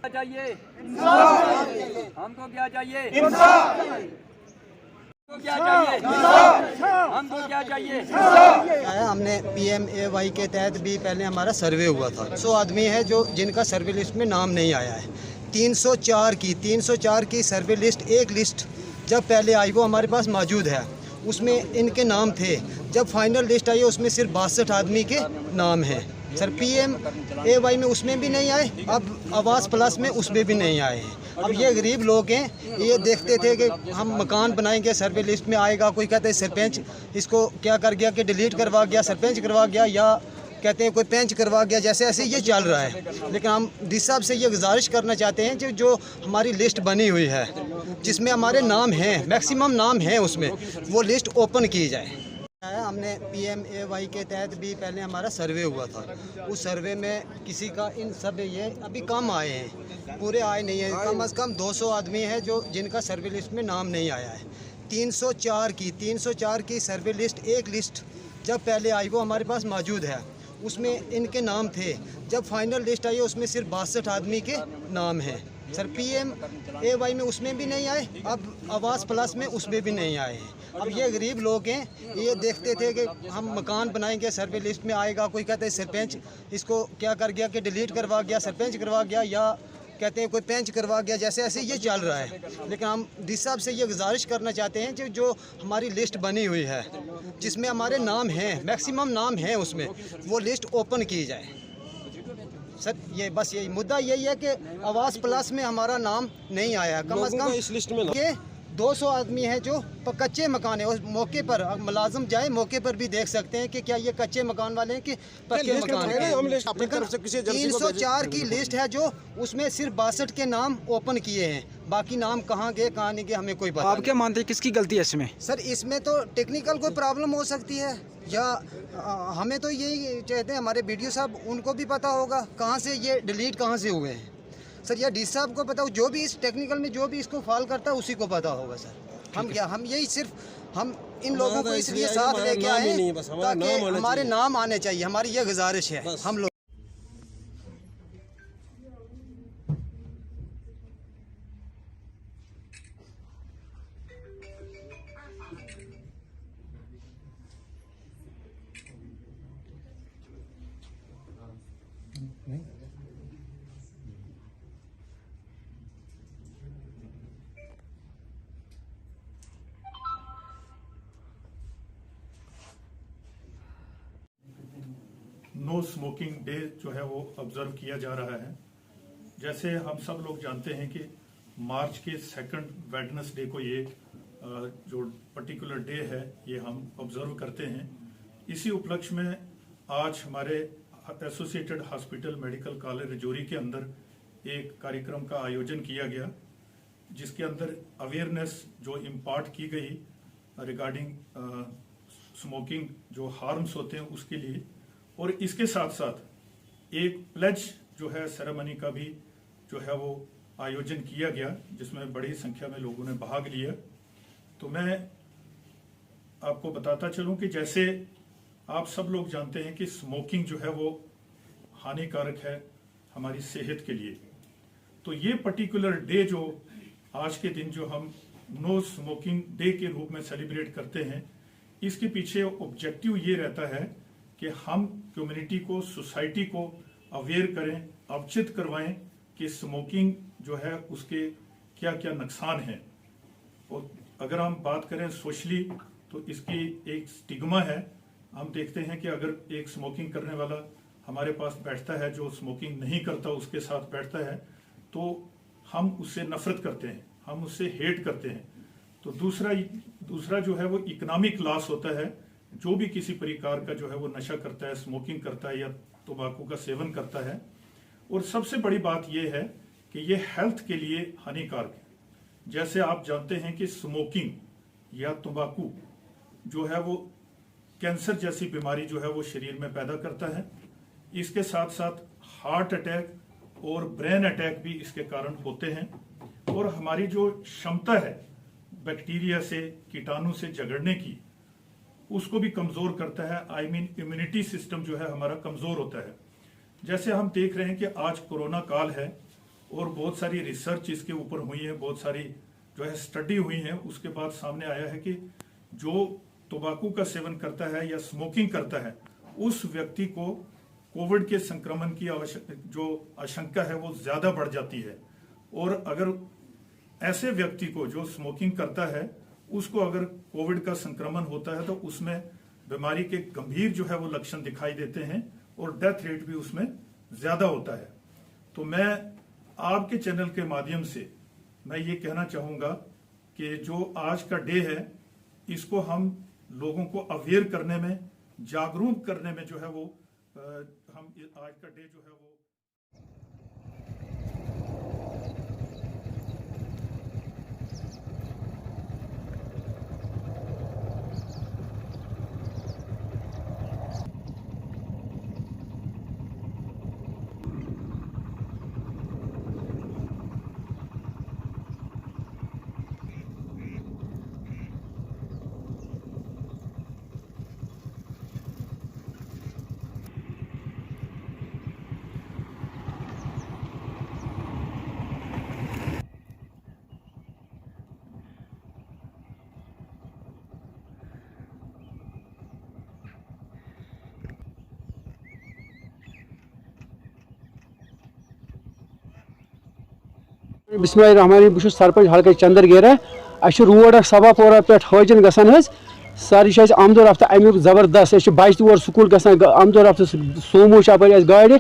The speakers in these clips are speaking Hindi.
चाहिए हमको क्या चाहिए हमको क्या चाहिए हमने PMAY के तहत भी पहले हमारा सर्वे हुआ था। 100 आदमी है जो जिनका सर्वे लिस्ट में नाम नहीं आया है। 304 की सर्वे लिस्ट, एक लिस्ट जब पहले आई वो हमारे पास मौजूद है, उसमें इनके नाम थे। जब फाइनल लिस्ट आई है उसमें सिर्फ 62 आदमी के नाम हैं। सर PMAY में उसमें भी नहीं आए, अब आवास प्लस में उसमें भी नहीं आए हैं। अब ये गरीब लोग हैं, ये देखते थे कि हम मकान बनाएंगे, सर्वे लिस्ट में आएगा, कोई कहते हैं सरपंच इसको क्या कर गया कि डिलीट करवा गया, सरपंच करवा गया, या कहते हैं कोई पेंच करवा गया, जैसे ऐसे ये चल रहा है। लेकिन हम डी साहब से ये गुजारिश करना चाहते हैं कि जो हमारी लिस्ट बनी हुई है जिसमें हमारे नाम हैं, मैक्सिमम नाम हैं, उसमें वो लिस्ट ओपन की जाए। हमने PMAY के तहत भी पहले हमारा सर्वे हुआ था। उस सर्वे में किसी का इन सब ये अभी कम आए हैं, पूरे आए नहीं हैं। कम से कम 200 आदमी है जो जिनका सर्वे लिस्ट में नाम नहीं आया है। 304 की सर्वे लिस्ट, एक लिस्ट जब पहले आई वो हमारे पास मौजूद है, उसमें इनके नाम थे। जब फाइनल लिस्ट आई है उसमें सिर्फ 62 आदमी के नाम हैं। सर PMAY में उसमें भी नहीं आए, अब आवास प्लस में उसमें भी नहीं आए हैं। अब ये गरीब लोग हैं, ये देखते थे कि हम मकान बनाएंगे, सर्वे लिस्ट में आएगा, कोई कहते हैं सरपंच इसको क्या कर गया कि डिलीट करवा गया, सरपंच करवा गया, या कहते हैं कोई पेंच करवा गया, जैसे ऐसे ये चल रहा है। लेकिन हम डी साहब से ये गुजारिश करना चाहते हैं कि जो हमारी लिस्ट बनी हुई है जिसमें हमारे नाम हैं, मैक्सिमम नाम हैं, उसमें वो लिस्ट ओपन की जाए। सर ये बस यही मुद्दा यही है कि आवास प्लस में हमारा नाम नहीं आया। कम से कम इस लिस्ट में ये 200 आदमी है जो कच्चे मकान है। उस मौके पर मुलाजिम जाए, मौके पर भी देख सकते हैं कि क्या ये कच्चे मकान वाले हैं कि पक्के मकान है। 304 की लिस्ट है जो उसमें सिर्फ 62 के नाम ओपन किए हैं, बाकी नाम कहाँ गए कहाँ नहीं गए हमें कोई पता। आप क्या मानते हैं किसकी गलती है इसमें? सर इसमें तो टेक्निकल कोई प्रॉब्लम हो सकती है, या हमें तो यही चाहते हैं, हमारे BDO साहब उनको भी पता होगा कहाँ से ये डिलीट कहाँ से हुए हैं। सर या डी साहब को पता हो, जो भी इस टेक्निकल में जो भी इसको फॉल करता है उसी को पता होगा। सर हम यही सिर्फ हम इन लोगों को इसलिए साथ लेके आए ताकि हमारे नाम आने चाहिए, हमारी ये गुजारिश है हम लोग। नो स्मोकिंग डे जो है वो ऑब्जर्व किया जा रहा है। जैसे हम सब लोग जानते हैं कि मार्च के 2nd वेडनेसडे को ये जो पर्टिकुलर डे है ये हम ऑब्जर्व करते हैं। इसी उपलक्ष्य में आज हमारे associated hospital medical college Rajouri के अंदर एक कार्यक्रम का आयोजन किया गया, जिसके अंदर अवेयरनेस जो इम्पार्ट की गई रिगार्डिंग स्मोकिंग जो हार्म्स होते हैं उसके लिए, और इसके साथ साथ एक प्लेज जो है सेरेमनी का भी जो है वो आयोजन किया गया, जिसमें बड़ी संख्या में लोगों ने भाग लिया। तो मैं आपको बताता चलूं कि जैसे आप सब लोग जानते हैं कि स्मोकिंग जो है वो हानिकारक है हमारी सेहत के लिए। तो ये पर्टिकुलर डे जो आज के दिन जो हम नो स्मोकिंग डे के रूप में सेलिब्रेट करते हैं, इसके पीछे ऑब्जेक्टिव ये रहता है कि हम कम्युनिटी को, सोसाइटी को अवेयर करें, अवचित करवाएं कि स्मोकिंग जो है उसके क्या क्या नुकसान हैं। और अगर हम बात करें सोशली तो इसकी एक स्टिग्मा है। हम देखते हैं कि अगर एक स्मोकिंग करने वाला हमारे पास बैठता है, जो स्मोकिंग नहीं करता उसके साथ बैठता है, तो हम उससे नफरत करते हैं, हम उससे हेट करते हैं। तो दूसरा जो है वो इकोनॉमिक लॉस होता है। जो भी किसी प्रकार का जो है वो नशा करता है, स्मोकिंग करता है या तंबाकू का सेवन करता है। और सबसे बड़ी बात यह है कि ये हेल्थ के लिए हानिकारक है। जैसे आप जानते हैं कि स्मोकिंग या तंबाकू जो है वो कैंसर जैसी बीमारी जो है वो शरीर में पैदा करता है। इसके साथ साथ हार्ट अटैक और ब्रेन अटैक भी इसके कारण होते हैं। और हमारी जो क्षमता है बैक्टीरिया से, कीटाणु से झगड़ने की, उसको भी कमजोर करता है। इम्यूनिटी सिस्टम जो है हमारा कमजोर होता है। जैसे हम देख रहे हैं कि आज कोरोना काल है और बहुत सारी रिसर्च इसके ऊपर हुई है, बहुत सारी जो है स्टडी हुई है। उसके बाद सामने आया है कि जो तंबाकू का सेवन करता है या स्मोकिंग करता है उस व्यक्ति को कोविड के संक्रमण की जो आशंका है वो ज्यादा बढ़ जाती है। और अगर ऐसे व्यक्ति को जो स्मोकिंग करता है उसको अगर कोविड का संक्रमण होता है तो उसमें बीमारी के गंभीर जो है वो लक्षण दिखाई देते हैं और डेथ रेट भी उसमें ज्यादा होता है। तो मैं आपके चैनल के माध्यम से मैं ये कहना चाहूंगा कि जो आज का डे है इसको हम लोगों को अवेयर करने में, जागरूक करने में जो है वो हम आज का डे जो है वो बिस्मिल्लाहिर्रहमानिर्रहीम। बह सरपंच हल्का चंदर गेरा अस रोड सभापोरा पे हजन गसान सर यह आमदो रफ्त अमुक जबरदस्त बच्चे तौर स्कूल गसान आमदो रफ्त सोमो अप गाड़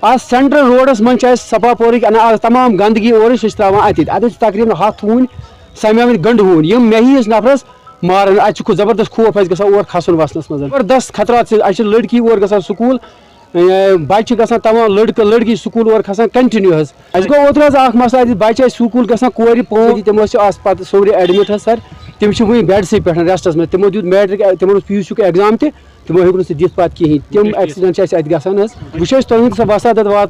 आज सेंट्रल रोडस मन सभापोर तमाम गंदगी और अत तकरीबन 7 हून समेमत गंड हून यम मे ही नफरस मारान अत जबरदस्त खौफ और खसन वसनस मज जबरदस्त खतरात लड़की और ग स्कूल बच्चे ग तमाम लड़का लड़की स्कूल और खसान कंटिन्यू गो ओतर मसला बच्चे स्कूल ग कोर 5 तमो पे सोरे एडमिट सर तम वो बेडस पे रेस्टस में तमो दुत मैट्रिक तमो PUC एग्जाम तमो हेक दित पे कहें तम एक्सीडेंट गसान बस तुद वसादत वात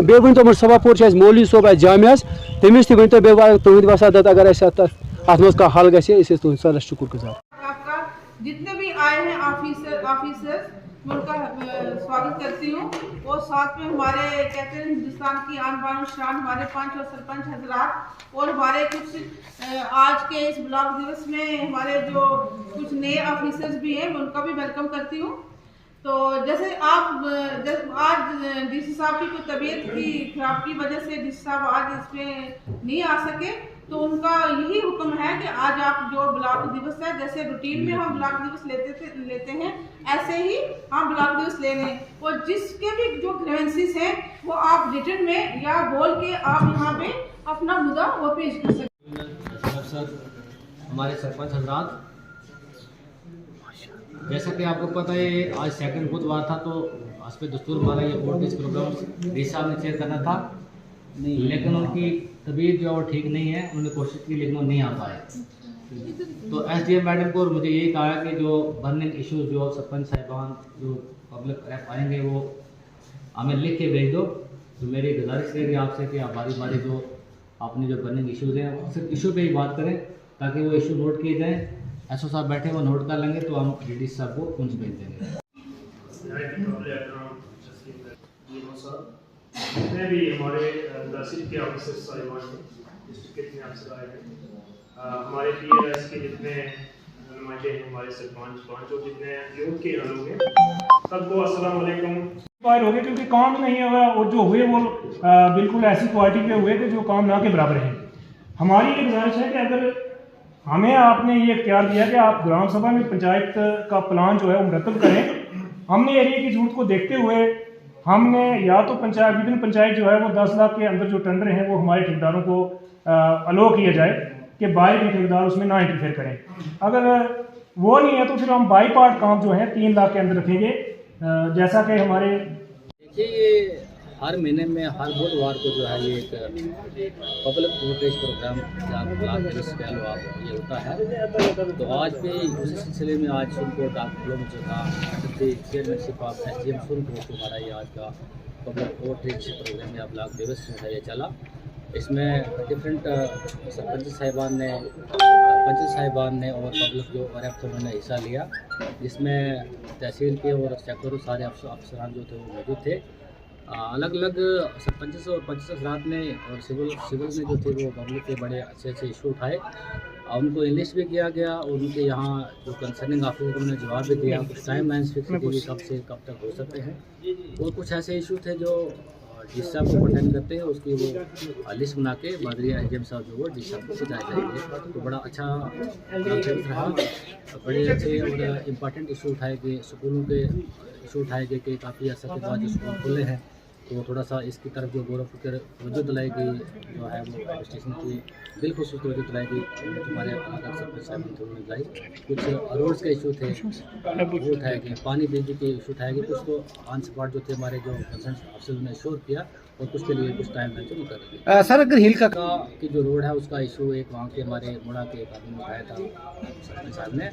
बे वन तो सभापोर मौलवी सोब जामिया तमिस तह वन बे तुद वसादत अगर अत मज का हल गए तुद सर शुक्र गुजार। जितने भी आए हैं ऑफिसर्स मैं उनका स्वागत करती हूँ। और साथ में हमारे कहते हैं हिंदुस्तान की आन बान शान हमारे 5 और सरपंच हजरात और हमारे कुछ आज के इस ब्लॉक दिवस में हमारे जो कुछ नए ऑफिसर्स भी हैं मैं उनका भी वेलकम करती हूँ। तो जैसे आज डीसी साहब की कोई तबीयत की खराब की वजह से डीसी साहब आज इसमें नहीं आ सके तो उनका यही हुक्म है कि आज आप जो ब्लॉक दिवस है जैसे रूटीन में हम ब्लॉक दिवस लेते हैं ऐसे ही हम ब्लॉक दिवस ले लें और जिसके भी जो ग्रीवेंसेस हैं वो आप रिटर्न में या बोल के आप यहाँ पे अपना मुद्दा वो पेश कर सकते। सर हमारे सरपंच हजरात, जैसा कि आपको पता है आज सेकंड बुधवार था तो आज पे दस्तूर हमारा ये वोटेज प्रोग्राम डी साहब ने चेयर करना था लेकिन उनकी तबीयत जो ठीक नहीं है, उन्होंने कोशिश की लेकिन वो नहीं आ पाए। तो SDM मैडम को मुझे यही कहा कि जो बर्निंग इश्यूज जो सरपंच साहिबान जो पब्लिक रैप आएंगे वो हमें लिख के भेज दो। तो मेरी गुजारिश रहेगी आपसे कि आप बारी बारी जो आपने जो बर्निंग इश्यूज हैं सिर्फ इशू पे ही बात करें ताकि वो इशू नोट किए जाएँ। SO साहब बैठे वो नोट कर लेंगे तो हम DD साहब को कुछ भेज देंगे। जितने भी हमारे तहसील के ऑफिसर्स साहिबान हैं, डिस्ट्रिक्ट के जितने अफसर आए हैं, हमारे PRS के जितने नुमाइंदे हैं, हमारे सरपंच और जितने यूथ के लोग हैं, सबको अस्सलाम वालेकुम। फायर हो गए क्योंकि काम नहीं हुआ और जो हुए वो बिल्कुल ऐसी क्वालिटी के हुए कि जो काम ना के बराबर है। हमारी ये गुजारिश है कि अगर हमें आपने ये इख्तियार दिया कि आप ग्राम सभा में पंचायत का प्लान जो है वो मुरतब करें, हमने एरिया की जरूरत को देखते हुए हमने या तो पंचायत विभिन्न पंचायत जो है वो 10 लाख के अंदर जो टेंडर हैं वो हमारे ठेकेदारों को अलो किया जाए कि बाहर के ठेकेदार उसमें ना इंटरफेयर करें। अगर वो नहीं है तो फिर हम बाई पार्ट काम जो है 3 लाख के अंदर रखेंगे। जैसा कि हमारे देखिए ये हर महीने में हर बुधवार को जो है ये एक पब्लिक वोटेज प्रोग्राम ये होता है। तो आज भी उसी सिलसिले में आज सुनकोट डाकघरों में जो था चेयरमैनशिप ऑफ SDM सुनकोट हमारा ये आज का पब्लिक वोटेज प्रोग्राम या ब्लॉक दिवस जो है ये चला। इसमें डिफरेंट सरपंच साहिबान ने पंच साहिबान ने और पब्लिक जो उन्होंने हिस्सा लिया, जिसमें तहसील के और सेक्टर सारे अफसरान जो थे वो मौजूद थे। अलग अलग सरपंच और पंच हजरात ने और सिविल में जो थे वो पब्लिक के बड़े अच्छे इशू उठाए, उनको इंग्लिश भी किया गया और उनके यहाँ जो कंसर्निंग ऑफिसर उन्होंने जवाब भी दिया। कुछ टाइम लाइन्स फिक्स की कब से कब तक हो सकते हैं, और कुछ ऐसे इशू थे जो डी साहब को पर्टेन करते हैं, उसकी वो लिस्ट बना के बदरिया एम साहब जो वो डी साहब को बताए जाएंगे। तो बड़ा अच्छा रहा, बड़े अच्छे और इम्पॉर्टेंट इशू उठाए गए, स्कूलों के इशू उठाए गए कि काफ़ी अर्सा के बाद जो स्कूल खुले हैं तो थोड़ा सा इसकी तरफ जो गौर फिक्र तवज्जो दिलाई गई जो है वो एडमिनिस्ट्रेशन की बिलखुसूस तवज्जो दिलाई गई। हमारे अलग सरपंच साहब थे उन्होंने दिलाई। कुछ रोड्स के इशू थे वो उठाए गए, पानी बिजली के इशू उठाए गए। कुछ तो ऑन स्पॉट जो थे हमारे जो कंसर्न अफसर ने श्योर किया और कुछ के लिए कुछ टाइम जो कर रहे सर अगर हिल का की जो रोड है उसका इशू एक वहाँ के हमारे मुड़ा के एक आदमी उठाया था सरपंच साहब ने,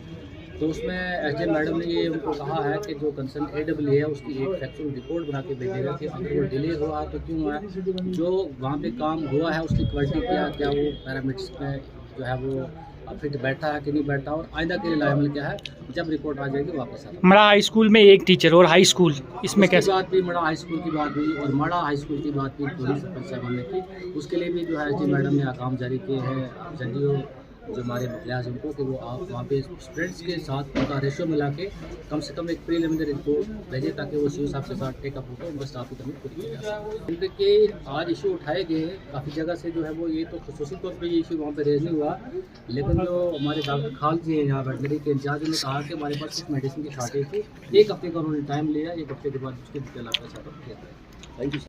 तो उसमें एसडीएम मैडम ने ये उनको कहा है कि जो कंसर्न AWA है उसकी एक फैक्चुअल रिपोर्ट बना के भेजेगा कि अगर वो डिले हुआ तो क्यों हुआ, जो वहाँ पे काम हुआ है उसकी क्वालिटी क्या वो पैरामीटर्स में जो है वो फिट बैठा है कि नहीं बैठा, और आइंदा के लिए लायबल क्या है। जब रिपोर्ट आ जाएगी वापस आ मड़ा हाई स्कूल में एक टीचर और हाई स्कूल इसमें कैसे बात भी मड़ा हाई स्कूल की बात हुई और मड़ा हाई स्कूल की बात भी पूरी सरपंच साहब ने की। उसके लिए भी जो है एसडीएम मैडम ने आकाम जारी किए हैं ZDO जो हमारे मुखिया हैं उनको कि वो आप वहाँ पे स्टूडेंट्स के साथ उनका रेशियो मिला के कम से कम एक प्रीलिमिनरी रिपोर्ट भेजें ताकि वो सीओ साहब के साथ टेकअप होकर उनका स्टाफ की कमी पूरी की जा सके। इनके आज इशू उठाए गए काफ़ी जगह से जो है वो ये तो खसूसी तौर पर ये इशू वहाँ पर रेज नहीं हुआ, लेकिन जो हमारे डॉक्टर खाल जी हैं यहाँ वेटनरी के इंचार्ज ने कहा कि हमारे पास कुछ मेडिसिन की शॉर्टेज थी, 1 हफ्ते का उन्होंने टाइम लिया, 1 हफ्ते के बाद उसके डिटेल आपके साथ किया था। Thank you.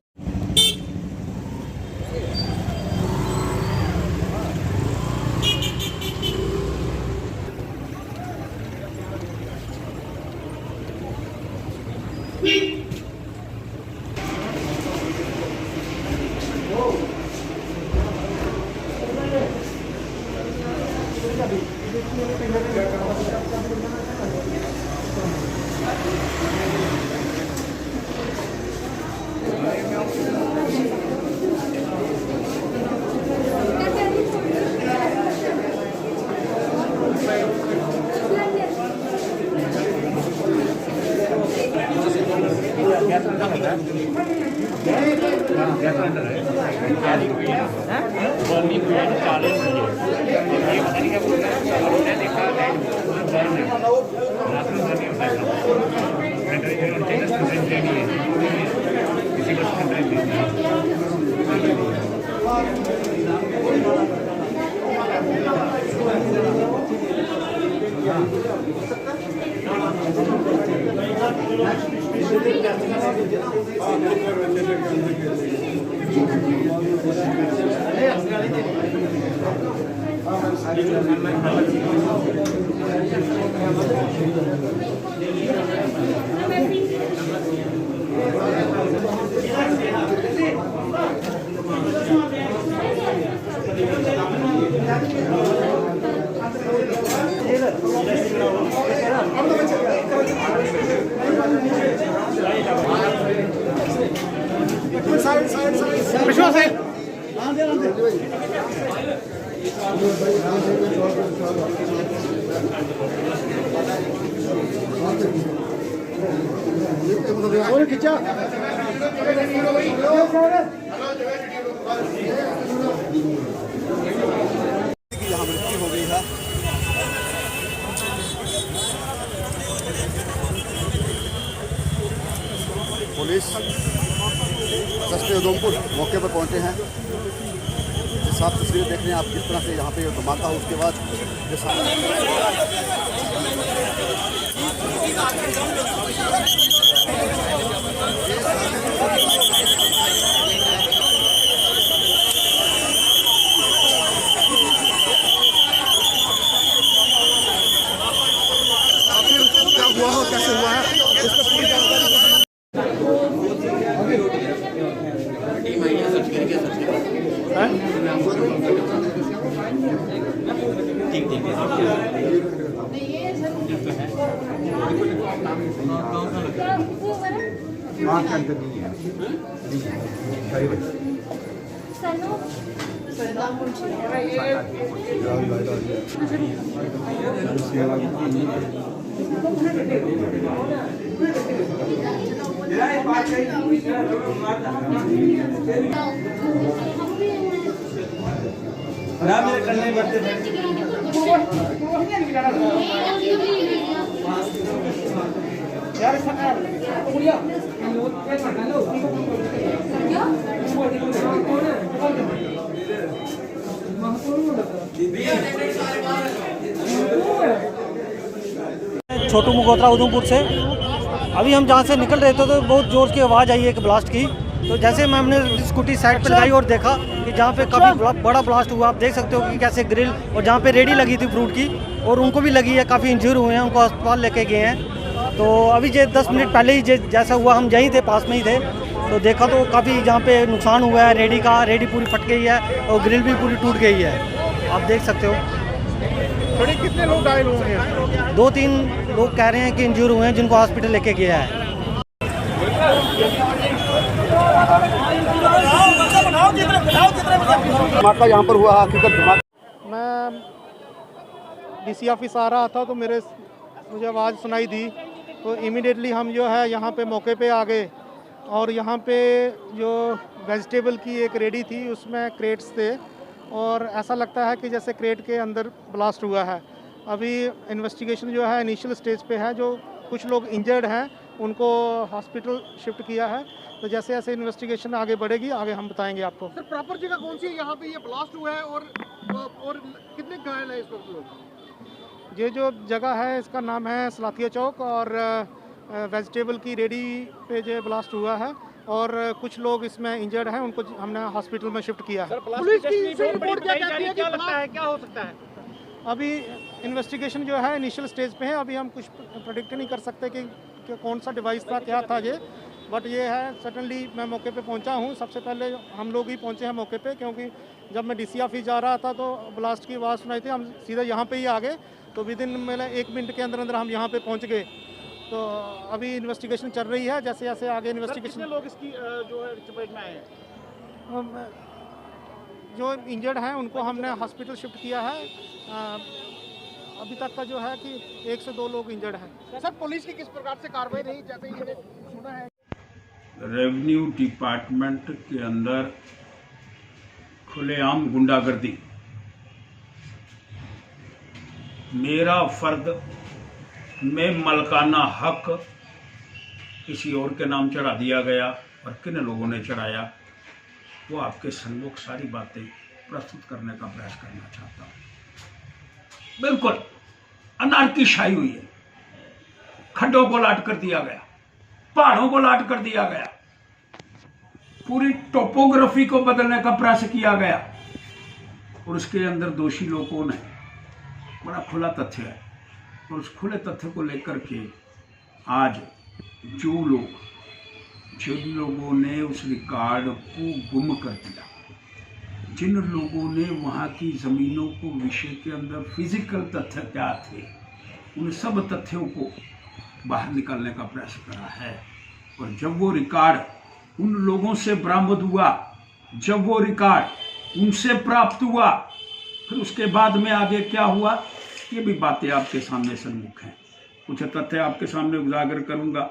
यहाँ मृत्यु हो गई है। पुलिस एसएसपी उधमपुर मौके पर पहुंचे हैं। जिस साफ तस्वीर देख रहे हैं आप किस तरह से यहाँ पे धमाका हो, उसके बाद क्या हुआ हो, कैसे हुआ है, इस पर पूरी जानकारी Sano? छोटू मुगोत्रा उधमपुर से। अभी हम जहाँ से निकल रहे थे तो बहुत जोर की आवाज़ आई एक ब्लास्ट की। तो जैसे हमने स्कूटी साइड पर लगाई और देखा कि जहाँ पे काफ़ी बड़ा ब्लास्ट हुआ। आप देख सकते हो कि कैसे ग्रिल और जहाँ पे रेडी लगी थी फ्रूट की और उनको भी लगी है, काफ़ी इंजर हुए हैं, उनको अस्पताल लेके गए हैं। तो अभी 10 मिनट पहले ही जैसा हुआ हम यहीं थे, पास में ही थे, तो देखा तो काफ़ी जहाँ पे नुकसान हुआ है। रेडी पूरी फट गई है और ग्रिल भी पूरी टूट गई है, आप देख सकते हो। कितने लोग घायल हुए हैं? 2-3 लोग कह रहे हैं कि इंजर हुए हैं, जिनको हॉस्पिटल लेके गया है। धमाका यहाँ पर हुआ, हकीकत धमाका। मैं डीसी ऑफिस आ रहा था तो मुझे आवाज़ सुनाई दी, तो इमीडिएटली हम जो है यहाँ पे मौके पे आ गए। और यहाँ पे जो वेजिटेबल की एक रेडी थी उसमें क्रेट्स थे और ऐसा लगता है कि जैसे क्रेट के अंदर ब्लास्ट हुआ है। अभी इन्वेस्टिगेशन जो है इनिशियल स्टेज पे है। जो कुछ लोग इंजर्ड हैं उनको हॉस्पिटल शिफ्ट किया है। तो जैसे जैसे इन्वेस्टिगेशन आगे बढ़ेगी आगे हम बताएंगे आपको। सर प्रॉपर जगह कौन सी है यहाँ पे ये ब्लास्ट हुआ है और कितने घायल है इस वक्त लोग? ये जो जगह है इसका नाम है सलातिया चौक और वेजिटेबल की रेडी पे जो ब्लास्ट हुआ है और कुछ लोग इसमें इंजर्ड हैं, उनको हमने हॉस्पिटल में शिफ्ट किया है। पुलिस की रिपोर्ट क्या कहती है, क्या लगता है क्या हो सकता है? अभी इन्वेस्टिगेशन जो है इनिशियल स्टेज पे है। अभी हम कुछ प्रेडिक्ट नहीं कर सकते कि कौन सा डिवाइस था, क्या था ये, बट ये है सर्टनली मैं मौके पे पहुंचा हूं। सबसे पहले हम लोग ही पहुंचे हैं मौके पे, क्योंकि जब मैं डीसी ऑफिस जा रहा था तो ब्लास्ट की आवाज़ सुनाई थी। हम सीधा यहाँ पे ही आ गए, तो विद इन 1 मिनट के अंदर हम यहाँ पे पहुँच गए। तो अभी इन्वेस्टिगेशन चल रही है, जैसे जैसे आगे इन्वेस्टिगेशन। कितने लोग इसकी जो है चपेट में आए हैं? जो इंजर्ड हैं उनको हमने हॉस्पिटल शिफ्ट किया है। अभी तक का जो है कि 1 से 2 लोग इंजर्ड हैं। सर पुलिस की किस प्रकार से कार्रवाई रही, जैसे ये सुना है? रेवेन्यू डिपार्टमेंट के अंदर खुलेआम गुंडागर्दी, मेरा फर्द में मलकाना हक किसी और के नाम चढ़ा दिया गया और किन लोगों ने चढ़ाया वो आपके सम्मुख सारी बातें प्रस्तुत करने का प्रयास करना चाहता हूँ। बिल्कुल अनार्की छाई हुई है। खड्डों को लाट कर दिया गया, पहाड़ों को लाट कर दिया गया, पूरी टोपोग्राफी को बदलने का प्रयास किया गया और उसके अंदर दोषी लोगों ने, बड़ा खुला तथ्य है, और उस खुले तथ्य को लेकर के आज जिन लोगों ने उस रिकॉर्ड को गुम कर दिया, जिन लोगों ने वहाँ की ज़मीनों को विषय के अंदर फिजिकल तथ्य क्या थे, उन सब तथ्यों को बाहर निकालने का प्रयास करा है। और जब वो रिकॉर्ड उन लोगों से बरामद हुआ, जब वो रिकॉर्ड उनसे प्राप्त हुआ, फिर उसके बाद में आगे क्या हुआ ये भी बातें आपके सामने सन्मुख हैं। कुछ तथ्य आपके सामने उजागर करूंगा,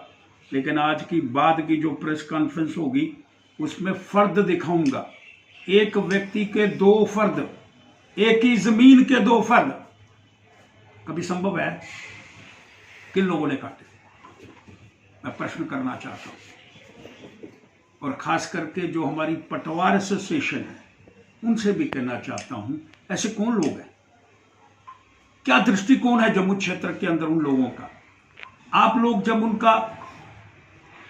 लेकिन आज की बाद की जो प्रेस कॉन्फ्रेंस होगी उसमें फर्द दिखाऊंगा। एक व्यक्ति के 2 फर्द, एक ही जमीन के 2 फर्द कभी संभव है? किन लोगों ने काटे? मैं प्रश्न करना चाहता हूं। और खास करके जो हमारी पटवार एसोसिएशन है उनसे भी कहना चाहता हूं, ऐसे कौन लोग हैं? क्या दृष्टिकोण है जम्मू क्षेत्र के अंदर उन लोगों का? आप लोग जब उनका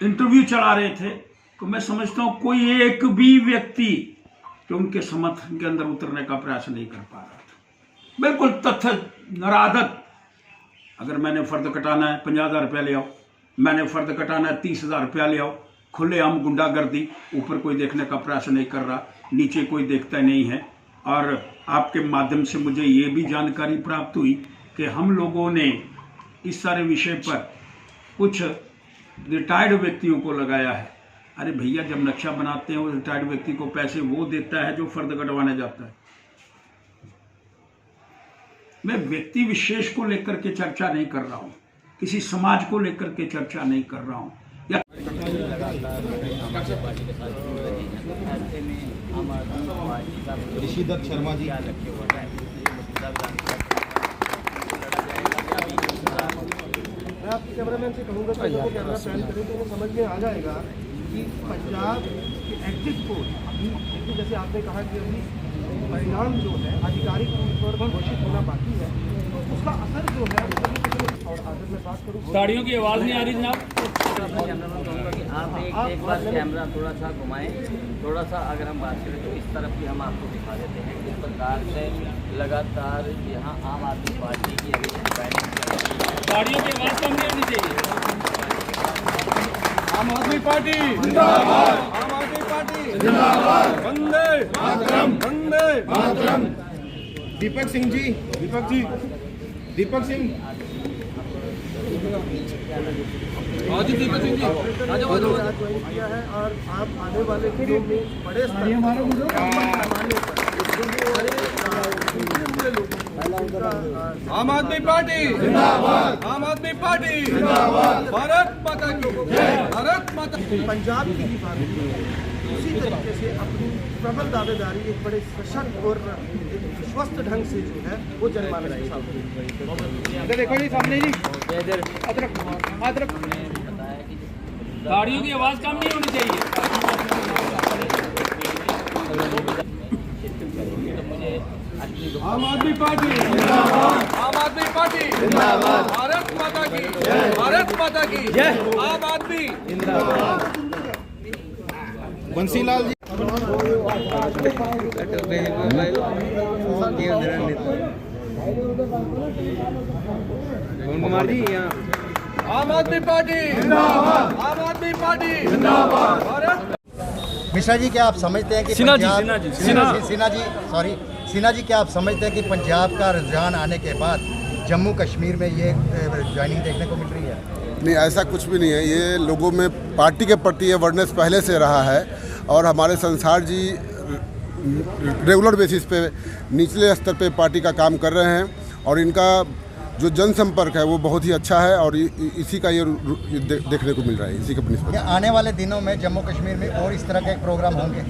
इंटरव्यू चला रहे थे तो मैं समझता हूं कोई एक भी व्यक्ति जो उनके समर्थन के अंदर उतरने का प्रयास नहीं कर पा रहा था। बिल्कुल तथ्य नरादत। अगर मैंने फर्द कटाना है 50,000 रुपया ले आओ, मैंने फर्द कटाना है 30,000 रुपया ले आओ। खुलेआम गुंडागर्दी, ऊपर कोई देखने का प्रयास नहीं कर रहा, नीचे कोई देखता नहीं है। और आपके माध्यम से मुझे ये भी जानकारी प्राप्त हुई कि हम लोगों ने इस सारे विषय पर कुछ रिटायर्ड व्यक्तियों को लगाया है। अरे भैया, जब नक्शा बनाते हैं उस रिटायर्ड व्यक्ति को पैसे वो देता है जो फर्द कटवाने जाता है। मैं व्यक्ति विशेष को लेकर के चर्चा नहीं कर रहा हूं, किसी समाज को लेकर के चर्चा नहीं कर रहा हूं। ऋषिदत्त शर्मा जी। मैं आपके कैमरामैन से कहूँगा कि वो कैमरा पैन करें तो वो समझ में आ जाएगा कि पंजाब के एग्जिट पोल अभी जैसे आपने कहा कि अभी परिणाम जो है आधिकारिक तौर पर घोषित होना बाकी है, तो उसका असर जो है और आगे मैं बात करूँ ताड़ियों की आवाज़ नहीं आ रही जनाब। आप एक बार कैमरा थोड़ा सा घुमाएं, थोड़ा सा अगर हम बात करें तो इस तरफ भी हम आपको दिखा देते हैं किस प्रकार से लगातार यहाँ आम आदमी पार्टी की अभी ताड़ियों की आवाज़ कम नहीं होनी चाहिए। आम आदमी पार्टी जिंदाबाद, आम आदमी पार्टी जिंदाबाद, वंदे मातरम, वंदे मातरम। दीपक सिंह जी, दीपक सिंह किया है और आप आने वाले दिनों में बड़े स्तर आम आदमी पार्टी जिंदाबाद, आम आदमी पार्टी जिंदाबाद, भारत माता की जय, भारत माता। पंजाब की भी बात उसी तरीके से अपनी प्रबल दावेदारी एक बड़े सशक्त और स्वस्थ ढंग से जो है वो जनमानस के साथ देखो जी सामने जी अदरक ताड़ियों की आवाज़ कम नहीं होनी चाहिए। आम आदमी पार्टी जिंदाबाद, आम आदमी पार्टी जिंदाबाद, भारत माता की जय, भारत माता की जय, आम आदमी जिंदाबाद। बंसीलाल जी कुमार जी यहाँ आम आदमी पार्टी जिंदाबाद, आम आदमी पार्टी जिंदाबाद, भारत। मिश्रा जी क्या आप समझते हैं कि सिन्हा जी क्या आप समझते हैं कि पंजाब का रुझान आने के बाद जम्मू कश्मीर में ये ज्वाइनिंग देखने को मिल रही है? नहीं, ऐसा कुछ भी नहीं है। ये लोगों में पार्टी के प्रति अवेयरनेस पहले से रहा है और हमारे संसार जी रेगुलर बेसिस पे निचले स्तर पे पार्टी का काम कर रहे हैं और इनका जो जनसंपर्क है वो बहुत ही अच्छा है और इसी का ये देखने को मिल रहा है, इसी के निस्बत। आने वाले दिनों में जम्मू कश्मीर में और इस तरह के प्रोग्राम होंगे?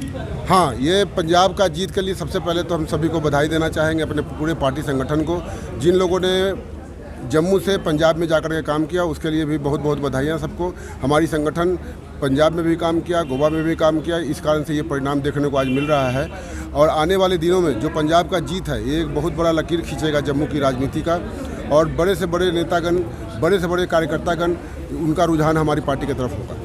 हाँ, ये पंजाब का जीत के लिए सबसे पहले तो हम सभी को बधाई देना चाहेंगे, अपने पूरे पार्टी संगठन को। जिन लोगों ने जम्मू से पंजाब में जाकर के काम किया उसके लिए भी बहुत बहुत बधाइयाँ सबको। हमारी संगठन पंजाब में भी काम किया, गोवा में भी काम किया, इस कारण से ये परिणाम देखने को आज मिल रहा है। और आने वाले दिनों में जो पंजाब का जीत है ये एक बहुत बड़ा लकीर खींचेगा जम्मू की राजनीति का और बड़े से बड़े नेतागण, बड़े से बड़े कार्यकर्तागण, उनका रुझान हमारी पार्टी की तरफ होगा।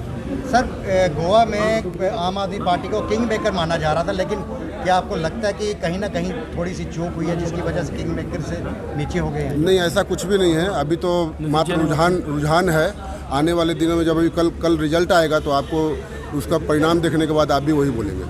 सर, गोवा में आम आदमी पार्टी को किंग मेकर माना जा रहा था, लेकिन क्या आपको लगता है कि कहीं ना कहीं थोड़ी सी चूक हुई है जिसकी वजह से किंग मेकर से नीचे हो गए हैं? नहीं, ऐसा कुछ भी नहीं है। अभी तो मात्र रुझान है। आने वाले दिनों में जब अभी कल रिजल्ट आएगा तो आपको उसका परिणाम देखने के बाद आप भी वही बोलेंगे।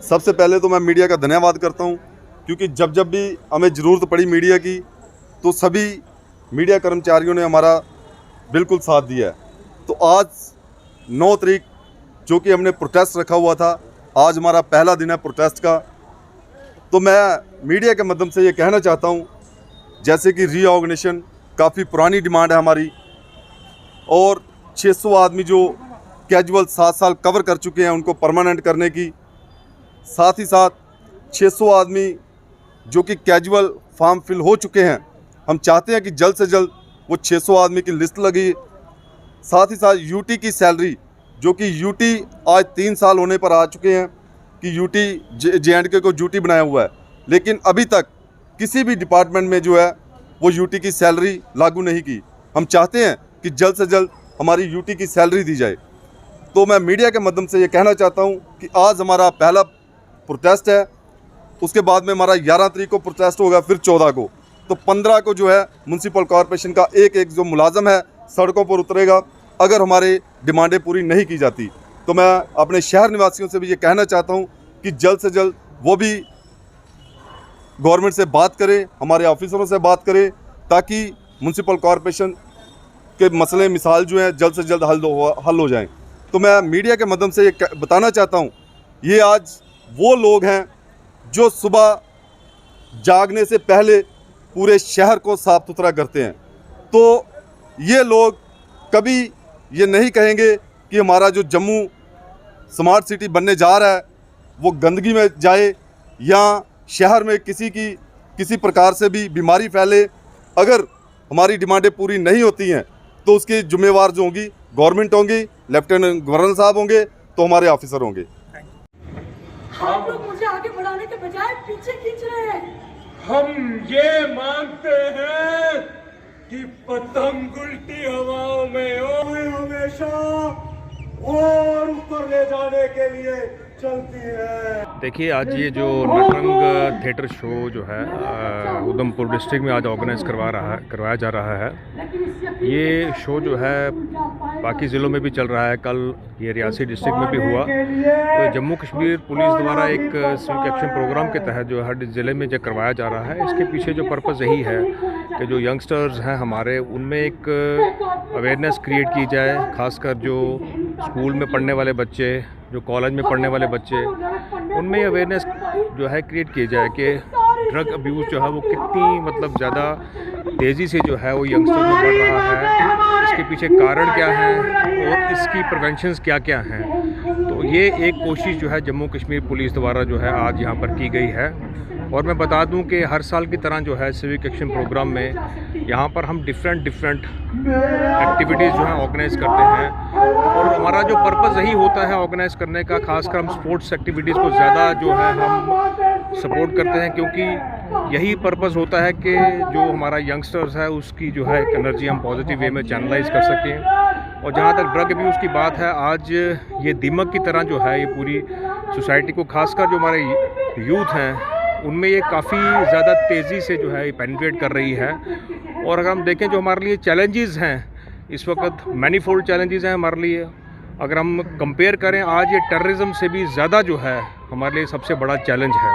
सबसे पहले तो मैं मीडिया का धन्यवाद करता हूं, क्योंकि जब जब भी हमें ज़रूरत पड़ी मीडिया की तो सभी मीडिया कर्मचारियों ने हमारा बिल्कुल साथ दिया है। तो आज 9 तारीख जो कि हमने प्रोटेस्ट रखा हुआ था, आज हमारा पहला दिन है प्रोटेस्ट का। तो मैं मीडिया के माध्यम से ये कहना चाहता हूँ, जैसे कि रीऑर्गेनाइजेशन काफ़ी पुरानी डिमांड है हमारी और 600 आदमी जो कैजुअल 7 साल कवर कर चुके हैं उनको परमानेंट करने की, साथ ही साथ 600 आदमी जो कि कैजुअल फॉर्म फिल हो चुके हैं, हम चाहते हैं कि जल्द से जल्द वो 600 आदमी की लिस्ट लगी। साथ ही साथ यूटी की सैलरी, जो कि यूटी आज 3 साल होने पर आ चुके हैं कि यूटी JNK को यूटी बनाया हुआ है, लेकिन अभी तक किसी भी डिपार्टमेंट में जो है वो यूटी की सैलरी लागू नहीं की। हम चाहते हैं कि जल्द से जल्द हमारी यूटी की सैलरी दी जाए। तो मैं मीडिया के माध्यम से ये कहना चाहता हूँ कि आज हमारा पहला प्रोटेस्ट है, उसके बाद में हमारा 11 तारीख को प्रोटेस्ट होगा, फिर 14 को, तो 15 को जो है म्युनिसिपल कॉरपोरेशन का एक जो मुलाजम है सड़कों पर उतरेगा अगर हमारे डिमांडें पूरी नहीं की जाती। तो मैं अपने शहर निवासियों से भी ये कहना चाहता हूँ कि जल्द से जल्द वो भी गवर्नमेंट से बात करें, हमारे ऑफिसरों से बात करें, ताकि म्युनिसिपल कॉरपोरेशन के मसले मिसाल जो हैं जल्द से जल्द हल हो जाएं। तो मैं मीडिया के माध्यम से ये बताना चाहता हूँ, ये आज वो लोग हैं जो सुबह जागने से पहले पूरे शहर को साफ सुथरा करते हैं। तो ये लोग कभी ये नहीं कहेंगे कि हमारा जो जम्मू स्मार्ट सिटी बनने जा रहा है वो गंदगी में जाए या शहर में किसी प्रकार से भी बीमारी फैले। अगर हमारी डिमांडें पूरी नहीं होती हैं तो उसकी जिम्मेवार जो होंगी गवर्नमेंट होंगी, लेफ्टिनेंट गवर्नर साहब होंगे, तो हमारे ऑफिसर होंगे। आप लोग मुझे आगे बढ़ाने के बजाय पीछे खींच रहे हैं। हम ये मानते हैं कि पतंग उल्टी हवाओं में हमेशा और ऊपर ले जाने के लिए चलती है। देखिए, आज ये जो नटरंग थिएटर शो जो है उधमपुर डिस्ट्रिक्ट में आज ऑर्गेनाइज करवाया जा रहा है। ये शो जो है बाकी ज़िलों में भी चल रहा है, कल ये रियासी डिस्ट्रिक्ट में भी हुआ। तो जम्मू कश्मीर पुलिस द्वारा एक सिविक एक्शन प्रोग्राम के तहत जो हर ज़िले में जो करवाया जा रहा है, इसके पीछे जो पर्पज़ यही है कि जो यंगस्टर्स हैं हमारे, उनमें एक अवेयरनेस क्रिएट की जाए, खासकर जो स्कूल में पढ़ने वाले बच्चे, जो कॉलेज में पढ़ने वाले बच्चे, उनमें अवेयरनेस जो है क्रिएट की जाए कि ड्रग अब्यूज़ जो है वो कितनी मतलब ज़्यादा तेज़ी से जो है वो यंगस्टर में बढ़ रहा है, इसके पीछे कारण क्या हैं और इसकी प्रिवेंशंस क्या क्या हैं। तो ये एक कोशिश जो है जम्मू कश्मीर पुलिस द्वारा जो है आज यहाँ पर की गई है। और मैं बता दूं कि हर साल की तरह जो है सिविक एक्शन प्रोग्राम में यहाँ पर हम डिफरेंट एक्टिविटीज़ जो है ऑर्गेनाइज़ करते हैं। और हमारा जो पर्पज़ यही होता है ऑर्गेनाइज़ करने का, खासकर हम स्पोर्ट्स एक्टिविटीज़ को ज़्यादा जो है हम सपोर्ट करते हैं, क्योंकि यही पर्पज़ होता है कि जो हमारा यंगस्टर्स है उसकी जो है एक एनर्जी हम पॉजिटिव वे में चैनलाइज कर सकें। और जहाँ तक ड्रग अब्यूज़ की बात है, आज ये दीमक की तरह जो है ये पूरी सोसाइटी को, खासकर जो हमारे यूथ हैं उनमें ये काफ़ी ज़्यादा तेज़ी से जो है पेनिट्रेट कर रही है। और अगर हम देखें जो हमारे लिए चैलेंजेस हैं इस वक्त, मैनीफोल्ड चैलेंजेस हैं हमारे लिए। अगर हम कंपेयर करें, आज ये टेररिज्म से भी ज़्यादा जो है हमारे लिए सबसे बड़ा चैलेंज है।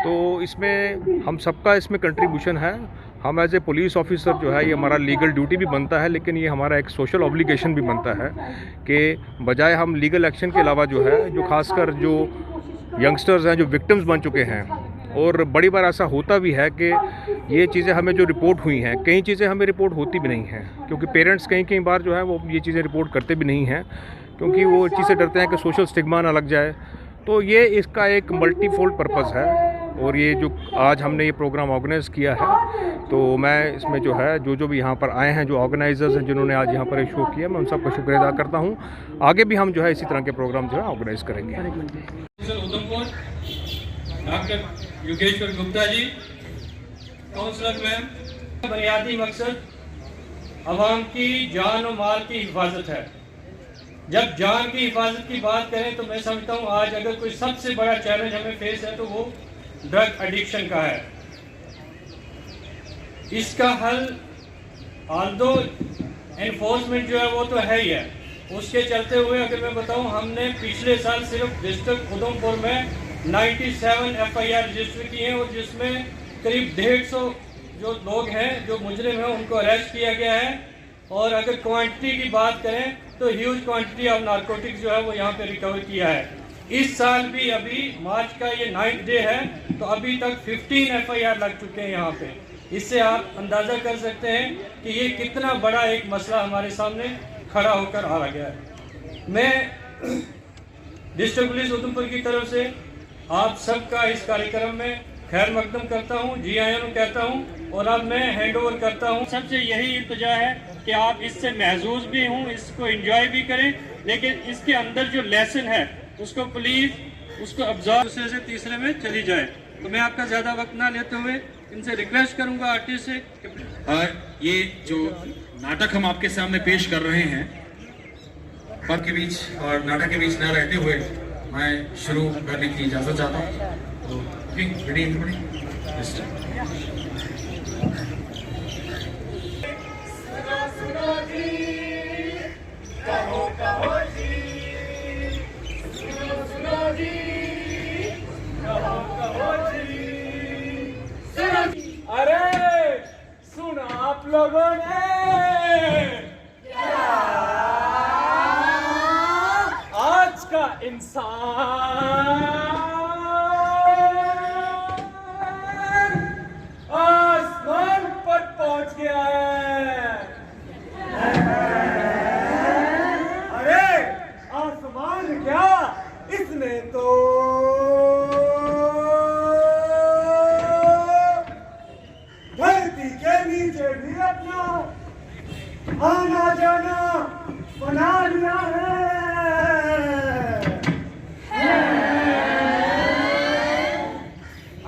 तो इसमें हम सबका इसमें कंट्रीब्यूशन है। हम एज ए पुलिस ऑफिसर जो है ये हमारा लीगल ड्यूटी भी बनता है, लेकिन ये हमारा एक सोशल ऑब्लिगेशन भी बनता है कि बजाय हम लीगल एक्शन के अलावा जो है, जो खासकर जो यंगस्टर्स हैं जो विक्टिम्स बन चुके हैं, और बड़ी बार ऐसा होता भी है कि ये चीज़ें हमें जो रिपोर्ट हुई हैं, कई चीज़ें हमें रिपोर्ट होती भी नहीं हैं, क्योंकि पेरेंट्स कई बार जो है वो ये चीज़ें रिपोर्ट करते भी नहीं हैं, क्योंकि वो चीज़ से डरते हैं कि सोशल स्टिग्मा ना लग जाए। तो ये इसका एक मल्टीफोल्ड पर्पज़ है। और ये जो आज हमने ये प्रोग्राम ऑर्गेनाइज़ किया है, तो मैं इसमें जो है जो भी यहाँ पर आए हैं, जो ऑर्गेनाइजर्स हैं जिन्होंने आज यहाँ पर ये शो किया, मैं उन सबका शुक्रिया अदा करता हूँ। आगे भी हम जो है इसी तरह के प्रोग्राम जो है ऑर्गेनाइज करेंगे। Doctor Yogeshwar Gupta ji, counsellor ma'am, बुनियादी मकसद आवाम की जान और माल की हिफाजत है। जब जान की हिफाजत की बात करें तो मैं समझता हूँ आज अगर कोई सबसे बड़ा चैलेंज हमें फेस है तो वो ड्रग एडिक्शन का है। इसका हल आल्दो एनफोर्समेंट जो है वो तो है ही है, उसके चलते हुए अगर मैं बताऊँ, हमने पिछले साल सिर्फ डिस्ट्रिक्ट उधमपुर में 97 FIR रजिस्टर किए हैं, और जिसमें करीब 150 जो लोग हैं जो मुजरिम हैं उनको अरेस्ट किया गया है। और अगर क्वांटिटी की बात करें तो ह्यूज क्वांटिटी ऑफ नारकोटिक्स जो है वो यहाँ पे रिकवर किया है। इस साल भी अभी मार्च का ये 9th डे है, तो अभी तक 15 FIR लग चुके हैं यहाँ पे। इससे आप अंदाज़ा कर सकते हैं कि ये कितना बड़ा एक मसला हमारे सामने खड़ा होकर आ गया है। मैं डिस्ट्रिक्ट पुलिस उधमपुर की तरफ से आप सबका इस कार्यक्रम में खैर मकदम करता हूँ, जी आयन कहता हूँ और अब मैं हैंड ओवर करता हूँ। सबसे यही इल्तिजा है कि आप इससे महसूस भी हूँ, इसको एंजॉय भी करें, लेकिन इसके अंदर जो लेसन है उसको प्लीज़ उसको ऑब्जर्व दूसरे से तीसरे में चली जाए। तो मैं आपका ज़्यादा वक्त ना लेते हुए इनसे रिक्वेस्ट करूँगा आर्टिस्ट से। ये जो नाटक हम आपके सामने पेश कर रहे हैं, पद के बीच और नाटक के बीच न रहते हुए मैं शुरू करने की इजाज़त चाहता हूँ। तो रेडी अरे सुना आप लोगों ने आज का इंसान आसमान पर पहुंच गया है। अरे आसमान क्या, इसने तो धरती के नीचे भी अपना आना जाना बना लिया है।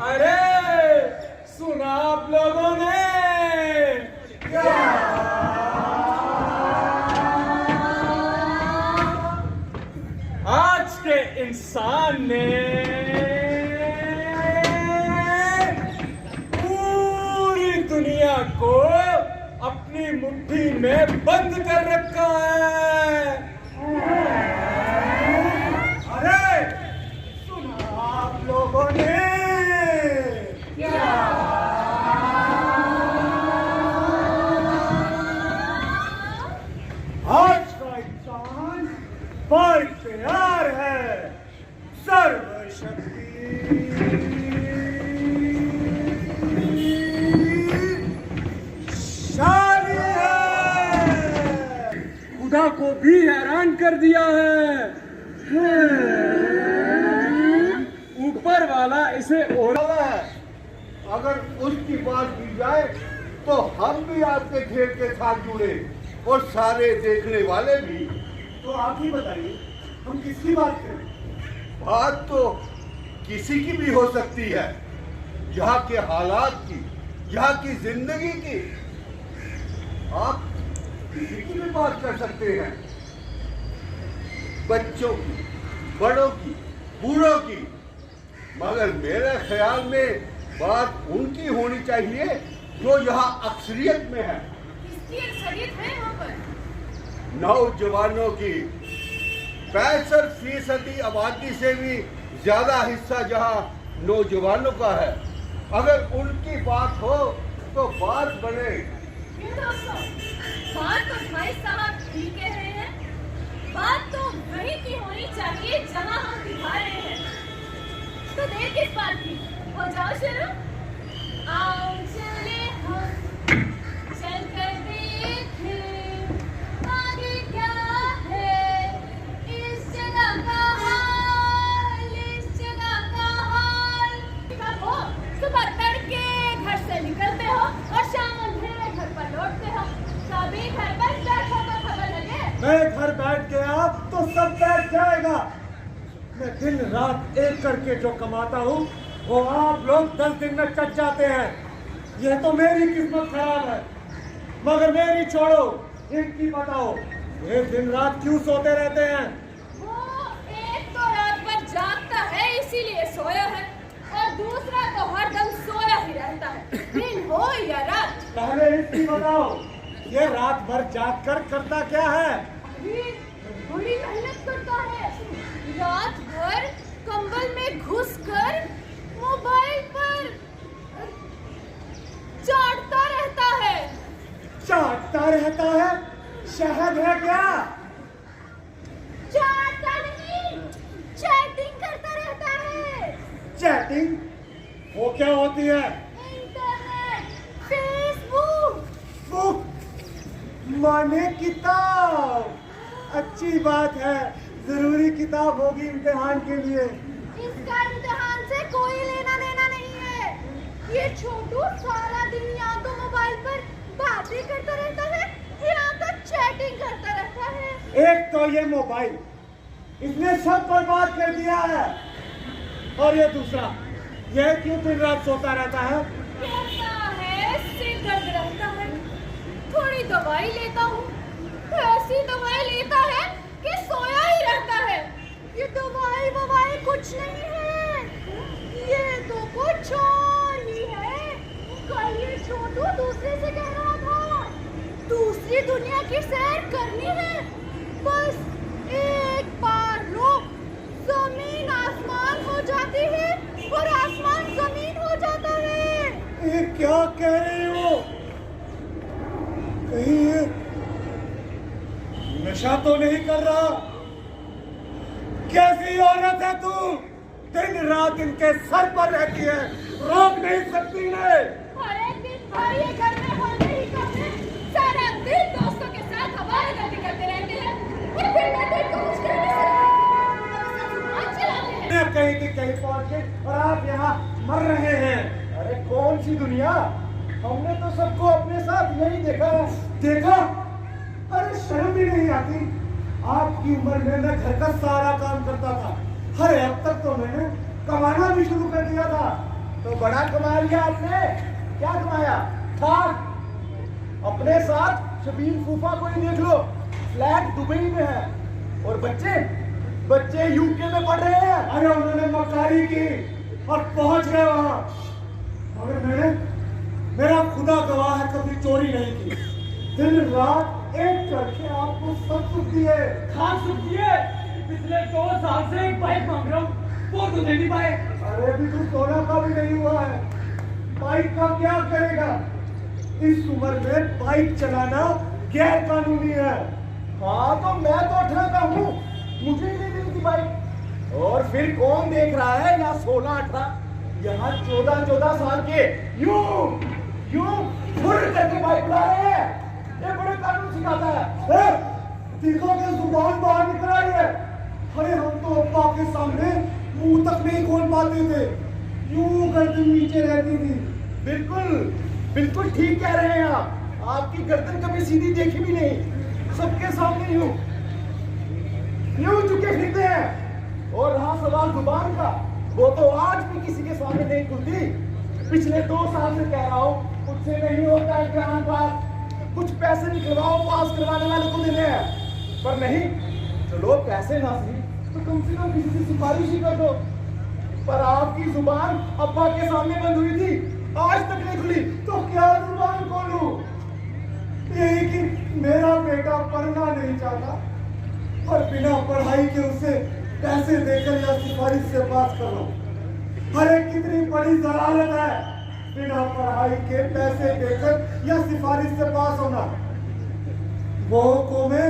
अरे सुना आप लोगों ने क्या? आज के इंसान ने दुनिया को अपनी मुट्ठी में बंद कर रखा है। अरे सुना आप लोगों ने क्या? आज का इंसान बहुत प्यार है, सर्वशक्ति खुदा को भी हैरान कर दिया है। ऊपर वाला इसे ओढ़ा है। अगर उसकी बात की जाए तो हम भी आपके खेल के साथ जुड़े और सारे देखने वाले भी। तो आप ही बताइए हम किसकी बात करें? बात तो किसी की भी हो सकती है, यहाँ के हालात की, यहाँ की जिंदगी की। आप किसी की भी बात कर सकते हैं, बच्चों की, बड़ों की, बूढ़ों की, मगर मेरे ख्याल में बात उनकी होनी चाहिए जो यहाँ अक्सरियत में है। किसकी अक्सरियत है यहाँ पर? नौजवानों की 65% आबादी से भी ज्यादा हिस्सा जहाँ नौजवानों का है। अगर उनकी बात हो तो बात बने। बात तो भाई साहब ठीक कह रहे हैं, बात तो वहीं की होनी चाहिए जहां हम दिखा रहे हैं। तो देर किस बात की, हो जाओ शुरू। आओ चले हम चल कर देखें आगे क्या है इस जगह का हाल, इस जगह का हाल। कब हो सुबह तड़के घर से निकलते हो और शाम अंधेरे घर पर लौटते हो, कभी घर पर बैठो तो खबर लगे। मैं घर बैठ गया तो सब बैठ जाएगा। मैं दिन रात एक करके जो कमाता हूँ वो आप लोग 10 दिन में कट जाते हैं। यह तो मेरी किस्मत खराब है, मगर मेरी छोड़ो, इनकी बताओ ये दिन रात क्यों सोते रहते हैं? वो एक तो रात भर जागता है इसीलिए सोया है, और दूसरा तो हरदम सोया ही रहता है, दिन हो या रात। पहले इसकी बताओ ये रात भर जाग कर करता क्या है? बड़ी मेहनत करता है, रात भर कंबल में घुसकर मोबाइल पर चाटता रहता है। चाटता रहता है? शहद है क्या? चाटता नहीं, चैटिंग करता रहता है। चैटिंग? वो क्या होती है? Internet, Facebook. बुक माने किताब। अच्छी बात है, जरूरी किताब होगी इम्तिहान के लिए। इसका इम्तिहान से कोई लेना देना नहीं है। ये छोटू सारा दिन या तो मोबाइल पर बातें करता रहता है या तो चैटिंग करता रहता है। एक तो ये मोबाइल, इसने सब बर्बाद कर दिया है, और ये दूसरा, ये क्यों दिन रात सोता रहता है? कहता है सिर दर्द रहता है, थोड़ी दवाई लेता हूँ, ऐसी दवाई लेता है कि सोया ही रहता है। ये दवाई ववाई कुछ नहीं है, ये तो कुछ और ही है। कल ये छोटू दूसरे से कह रहा था दूसरी दुनिया की सैर करनी है, बस एक बार रुक, जमीन आसमान हो जाती है और आसमान जमीन हो जाता है। ये क्या कह रही हो? कहीं ये नशा तो नहीं कर रहा? कैसी औरत है तू, दिन रात इनके सर पर रहती है, रोक नहीं सकती है। अरे दिन भर ये घर में होते ही करते, सारा दिन दोस्तों के साथ हमारे गलती करते रहते हैं, और फिर मैं तो इनको कुछ कह नहीं सकती। मैं कहीं की कहीं पहुंच गए और आप यहाँ मर रहे हैं। अरे कौन सी दुनिया, हमने तो सबको अपने साथ यही देखा। देखा? अरे शर्म भी नहीं आती? आपकी उम्र में मैं घर का सारा काम करता था, अरे अब तक तो मैंने कमाना भी शुरू कर दिया था। तो बड़ा कमा लिया आपने। क्या कमाया था? अपने साथ शबीर फूफा को ही देख लो, फ्लैट दुबई में है, और बच्चे यूके में पढ़ रहे हैं। अरे उन्होंने मक्कारी की और पहुंच गए वहां, मगर मेरा खुदा गवाह है, कभी चोरी नहीं की। दिन रात एक करके आपको सब सुख दिए, खान सुख दिए। पिछले 2 साल से एक बाइक मांग रहा हूँ, वो तो दे नहीं पाए। अरे अभी तो सोना का भी नहीं हुआ है, बाइक का क्या करेगा? इस उम्र में बाइक चलाना गैर कानूनी है। हाँ तो मैं तो 18 का हूँ, मुझे ही नहीं मिलती बाइक। और फिर कौन देख रहा है यहाँ 16-18, यहाँ 14-14 साल के यूं फुर करके बाइक उड़ा रहे हैं। ये बड़े कानून सिखाता है। तीखों के जुबान बाहर निकल रही है। अरे हम तो अब्बा के सामने मुंह तक नहीं खोल पाते थे, यूं गर्दन नीचे रहती थी। बिल्कुल ठीक कह रहे हैं आप। आपकी गर्दन कभी सीधी देखी भी नहीं, सबके सामने यूं झुके फिरते हैं। और रहा सवाल जुबान का, वो तो आज भी किसी के सामने नहीं खुलती। पिछले 2 साल से कह रहा हूँ, मुझसे नहीं होता है इम्तिहान पास, कुछ पैसे निकलवाओ, पास करवाने वाले को देने हैं, पर नहीं। चलो पैसे ना सही तो कम से कम किसी से सिफारिश ही कर दो। पर आपकी जुबान अब्बा के सामने बंद हुई थी, आज तक नहीं खुली, तो क्या जुबान खोलूं? यही कि मेरा बेटा पढ़ना नहीं चाहता, और बिना पढ़ाई के उसे पैसे देकर या सिफारिश से पास करो। अरे कितनी बड़ी जलालत है, बिना पढ़ाई के पैसे देकर या सिफारिश से पास होना। वो कौमें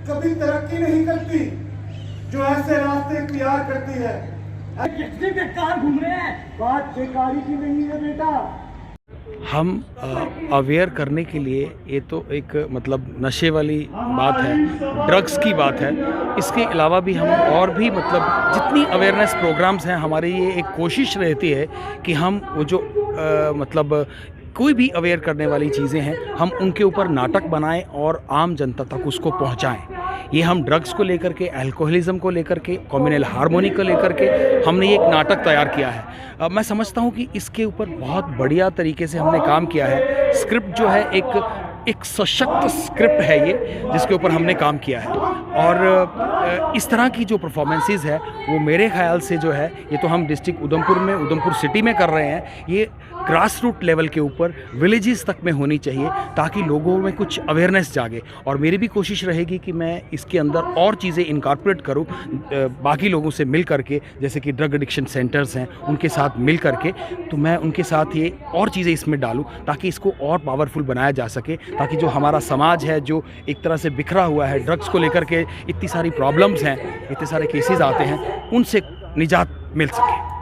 कभी तरक्की नहीं करती जो ऐसे रास्ते इख्तियार करती है। कितने बेकार घूम रहे हैं, बात बेकारी की नहीं है बेटा। हम अवेयर करने के लिए, ये तो एक मतलब नशे वाली बात है, ड्रग्स की बात है, इसके अलावा भी हम और भी मतलब जितनी अवेयरनेस प्रोग्राम्स हैं हमारी, ये एक कोशिश रहती है कि हम वो जो मतलब कोई भी अवेयर करने वाली चीज़ें हैं हम उनके ऊपर नाटक बनाएं और आम जनता तक उसको पहुंचाएं। ये हम ड्रग्स को लेकर के, अल्कोहलिज्म को लेकर के, कम्युनल हार्मोनी को लेकर के हमने ये एक नाटक तैयार किया है। मैं समझता हूँ कि इसके ऊपर बहुत बढ़िया तरीके से हमने काम किया है। स्क्रिप्ट जो है एक सशक्त स्क्रिप्ट है ये, जिसके ऊपर हमने काम किया है। और इस तरह की जो परफॉर्मेंसेस है वो मेरे ख्याल से जो है, ये तो हम डिस्ट्रिक्ट उधमपुर में, उधमपुर सिटी में कर रहे हैं, ये ग्रास रूट लेवल के ऊपर विलेजेस तक में होनी चाहिए ताकि लोगों में कुछ अवेयरनेस जागे। और मेरी भी कोशिश रहेगी कि मैं इसके अंदर और चीज़ें इनकॉर्पोरेट करूं बाकी लोगों से मिल करके, जैसे कि ड्रग एडिक्शन सेंटर्स हैं उनके साथ मिल करके, तो मैं उनके साथ ये और चीज़ें इसमें डालूं ताकि इसको और पावरफुल बनाया जा सके, ताकि जो हमारा समाज है जो एक तरह से बिखरा हुआ है, ड्रग्स को लेकर के इतनी सारी प्रॉब्लम्स हैं, इतने सारे केसेस आते हैं, उनसे निजात मिल सके।